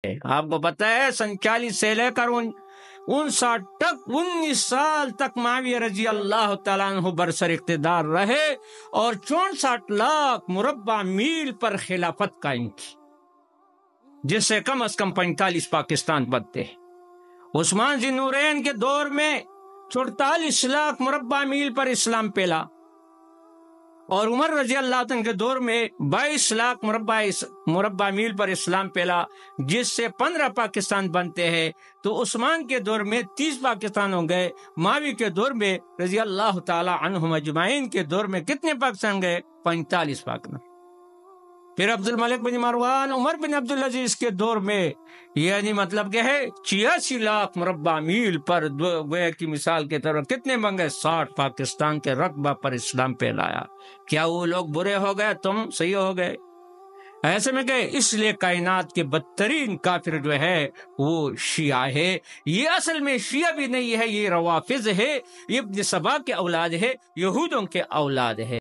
آپ کو پتہ ہے 47 سے لے کر 19 سال تک معاویہ رضی اللہ تعالیٰ عنہ برسر اقتدار رہے اور 64 لاکھ مربع میل پر خلافت قائم کی، جس سے کم از کم 45 پاکستان بنتے ہیں۔ عثمان ذی نورین کے دور میں 44 لاکھ مربع میل پر اسلام پھیلا، اور عمر رضی اللہ عنہ کے دور میں 22 لاکھ مربع میل پر اسلام پھیلا، جس سے 15 پاکستان بنتے ہیں۔ تو عثمان کے دور میں 30 پاکستان ہو گئے، معاویہ کے دور میں رضی اللہ تعالی عنہم اجمعین کے دور میں کتنے پاکستان گئے؟ 45 پاکستان۔ پھر عبد الملک بن مروان، عمر بن عبدالعزیز کے دور میں یعنی مطلب کیا ہے 86 لاکھ مربع میل پر گویا کی مثال کے طور پر کتنے بن گئے؟ 60 پاکستان کے رقبہ پر اسلام پھیلایا۔ کیا وہ لوگ برے ہو گئے؟ تم صحیح ہو گئے؟ ایسے میں کہ اس لیے کائنات کے بدترین کافر جو ہے وہ شیعہ ہے۔ یہ اصل میں شیعہ بھی نہیں ہے، یہ روافض ہے، یہ ابن سبا کے اولاد ہے، یہودوں کے اولاد ہے۔